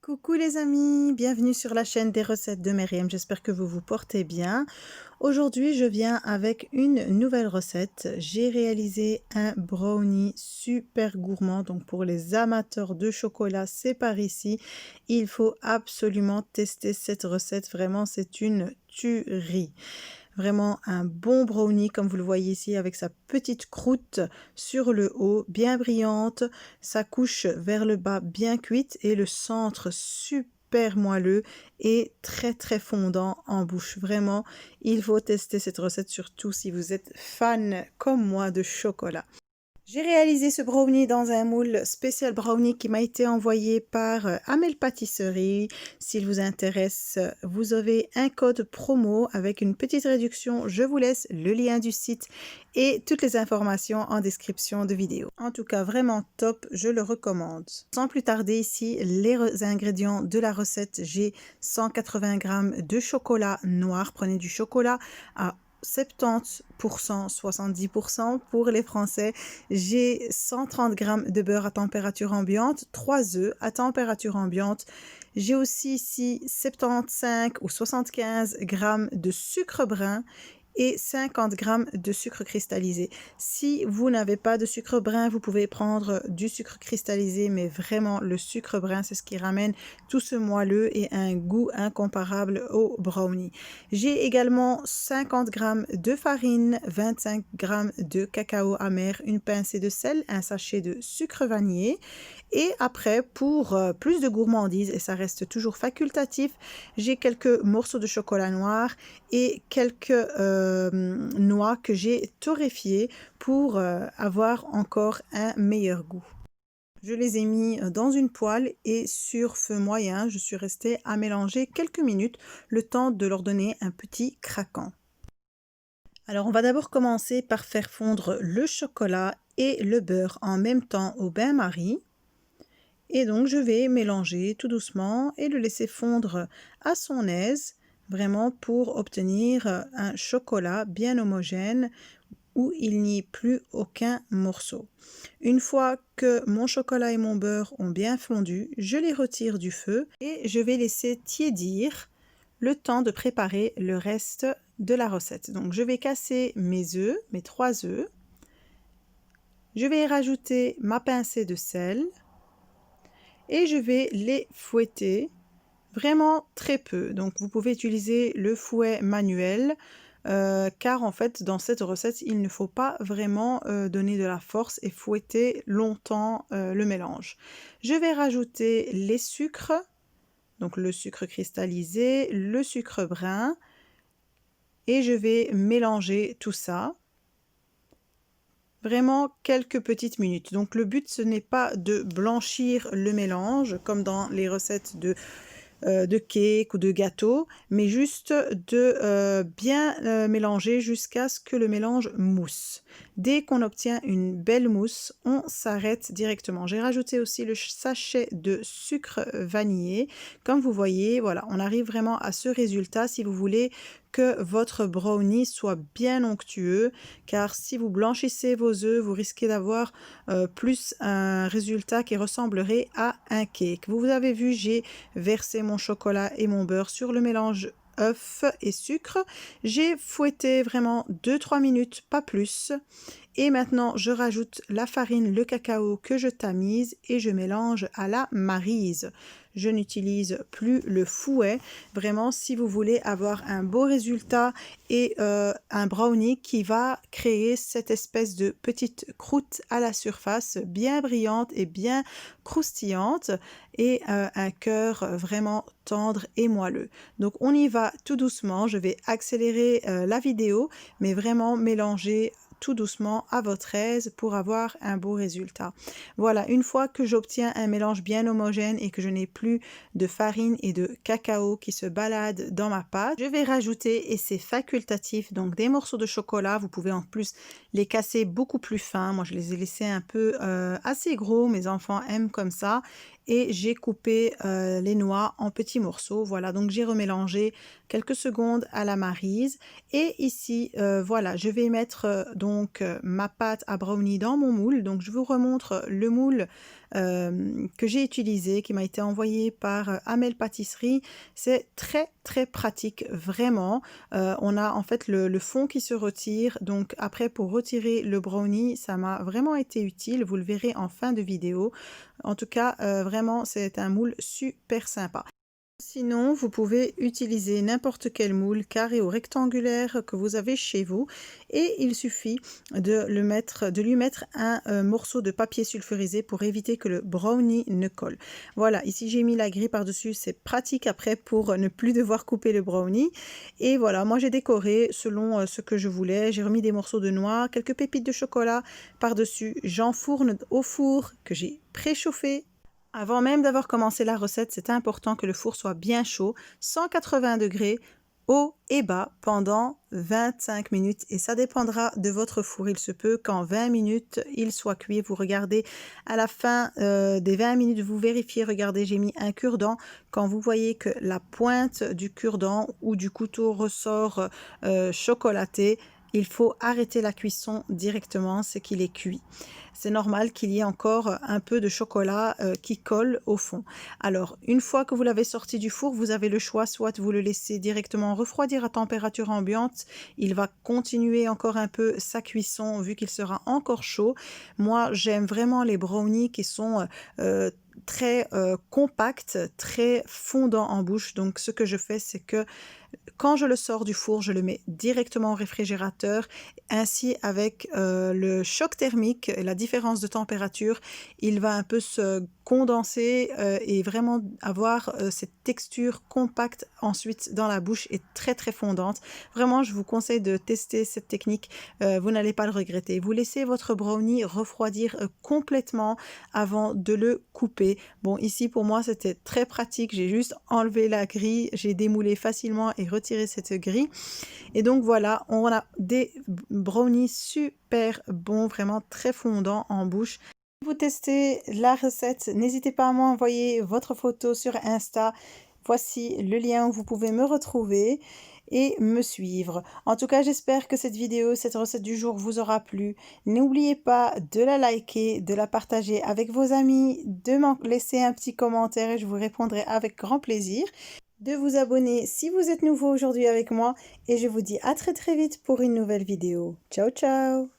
Coucou les amis, bienvenue sur la chaîne des recettes de Myriam, j'espère que vous vous portez bien. Aujourd'hui je viens avec une nouvelle recette. J'ai réalisé un brownie super gourmand, donc pour les amateurs de chocolat c'est par ici. Il faut absolument tester cette recette, vraiment c'est une tuerie. Vraiment un bon brownie comme vous le voyez ici avec sa petite croûte sur le haut bien brillante, sa couche vers le bas bien cuite et le centre super moelleux et très fondant en bouche. Vraiment, il faut tester cette recette surtout si vous êtes fan comme moi de chocolat. J'ai réalisé ce brownie dans un moule spécial brownie qui m'a été envoyé par Amel Pâtisserie. S'il vous intéresse, vous avez un code promo avec une petite réduction. Je vous laisse le lien du site et toutes les informations en description de vidéo. En tout cas, vraiment top, je le recommande. Sans plus tarder ici, les ingrédients de la recette. J'ai 180 g de chocolat noir. Prenez du chocolat à 70%, 70% pour les Français. J'ai 130 g de beurre à température ambiante, 3 œufs à température ambiante. J'ai aussi ici 75 ou 75 g de sucre brun et 50 g de sucre cristallisé. Si vous n'avez pas de sucre brun, vous pouvez prendre du sucre cristallisé, mais vraiment le sucre brun, c'est ce qui ramène tout ce moelleux et un goût incomparable au brownie. J'ai également 50 g de farine, 25 g de cacao amer, une pincée de sel, un sachet de sucre vanillé. Et après, pour plus de gourmandise, et ça reste toujours facultatif, j'ai quelques morceaux de chocolat noir et quelques noix que j'ai torréfiées pour avoir encore un meilleur goût. Je les ai mis dans une poêle et sur feu moyen, je suis restée à mélanger quelques minutes, le temps de leur donner un petit craquant. Alors on va d'abord commencer par faire fondre le chocolat et le beurre en même temps au bain-marie. Et donc je vais mélanger tout doucement et le laisser fondre à son aise, vraiment pour obtenir un chocolat bien homogène où il n'y ait plus aucun morceau. Une fois que mon chocolat et mon beurre ont bien fondu, je les retire du feu et je vais laisser tiédir le temps de préparer le reste de la recette. Donc je vais casser mes œufs, mes 3 œufs. Je vais y rajouter ma pincée de sel et je vais les fouetter vraiment très peu. Donc vous pouvez utiliser le fouet manuel car en fait dans cette recette il ne faut pas vraiment donner de la force et fouetter longtemps le mélange. Je vais rajouter les sucres, donc le sucre cristallisé, le sucre brun et je vais mélanger tout ça. Vraiment quelques petites minutes. Donc le but ce n'est pas de blanchir le mélange comme dans les recettes de cake ou de gâteau, mais juste de bien mélanger jusqu'à ce que le mélange mousse. Dès qu'on obtient une belle mousse, on s'arrête directement. J'ai rajouté aussi le sachet de sucre vanillé. Comme vous voyez, voilà, on arrive vraiment à ce résultat si vous voulez que votre brownie soit bien onctueux, car si vous blanchissez vos œufs, vous risquez d'avoir plus un résultat qui ressemblerait à un cake. Vous avez vu, j'ai versé mon chocolat et mon beurre sur le mélange œuf et sucre. J'ai fouetté vraiment 2-3 minutes, pas plus. Et maintenant, je rajoute la farine, le cacao que je tamise et je mélange à la maryse. Je n'utilise plus le fouet. Vraiment, si vous voulez avoir un beau résultat et un brownie qui va créer cette espèce de petite croûte à la surface bien brillante et bien croustillante et un cœur vraiment tendre et moelleux. Donc on y va tout doucement. Je vais accélérer la vidéo, mais vraiment mélanger tout doucement à votre aise pour avoir un beau résultat. Voilà, une fois que j'obtiens un mélange bien homogène et que je n'ai plus de farine et de cacao qui se baladent dans ma pâte, je vais rajouter, et c'est facultatif, donc des morceaux de chocolat. Vous pouvez en plus les casser beaucoup plus fins. Moi, je les ai laissés un peu assez gros. Mes enfants aiment comme ça. et j'ai coupé les noix en petits morceaux. Voilà, donc j'ai remélangé quelques secondes à la maryse et ici, voilà, je vais mettre donc ma pâte à brownie dans mon moule. Donc je vous remontre le moule que j'ai utilisé, qui m'a été envoyé par Amel Pâtisserie. C'est très très pratique, vraiment. On a en fait le fond qui se retire, donc après pour retirer le brownie, ça m'a vraiment été utile, vous le verrez en fin de vidéo. En tout cas, vraiment, c'est un moule super sympa. Sinon, vous pouvez utiliser n'importe quel moule, carré ou rectangulaire, que vous avez chez vous, et il suffit de lui mettre un morceau de papier sulfurisé pour éviter que le brownie ne colle. Voilà, ici j'ai mis la grille par-dessus, c'est pratique après pour ne plus devoir couper le brownie. Et voilà, moi j'ai décoré selon ce que je voulais. J'ai remis des morceaux de noix, quelques pépites de chocolat par-dessus. J'enfourne au four que j'ai préchauffé. Avant même d'avoir commencé la recette, c'est important que le four soit bien chaud, 180 degrés, haut et bas, pendant 25 minutes. Et ça dépendra de votre four. Il se peut qu'en 20 minutes, il soit cuit. Vous regardez à la fin des 20 minutes, vous vérifiez, regardez, j'ai mis un cure-dent. Quand vous voyez que la pointe du cure-dent ou du couteau ressort chocolaté, il faut arrêter la cuisson directement, c'est qu'il est cuit. C'est normal qu'il y ait encore un peu de chocolat qui colle au fond. Alors, une fois que vous l'avez sorti du four, vous avez le choix, soit vous le laissez directement refroidir à température ambiante, il va continuer encore un peu sa cuisson vu qu'il sera encore chaud. Moi, j'aime vraiment les brownies qui sont très compacts, très fondants en bouche. Donc, ce que je fais, c'est que quand je le sors du four, je le mets directement au réfrigérateur. Ainsi, avec le choc thermique et la différence de température, il va un peu se condenser et vraiment avoir cette texture compacte ensuite dans la bouche et très très fondante. Vraiment, je vous conseille de tester cette technique. Vous n'allez pas le regretter. Vous laissez votre brownie refroidir complètement avant de le couper. Bon, ici pour moi, c'était très pratique. J'ai juste enlevé la grille, j'ai démoulé facilement et retiré cette grille. Et donc voilà, on a des brownies super bons, vraiment très fondants en bouche. Si vous testez la recette, n'hésitez pas à m'envoyer votre photo sur Insta. Voici le lien où vous pouvez me retrouver et me suivre. En tout cas, j'espère que cette vidéo, cette recette du jour vous aura plu. N'oubliez pas de la liker, de la partager avec vos amis, de m'en laisser un petit commentaire et je vous répondrai avec grand plaisir. De vous abonner si vous êtes nouveau aujourd'hui avec moi et je vous dis à très très vite pour une nouvelle vidéo. Ciao ciao!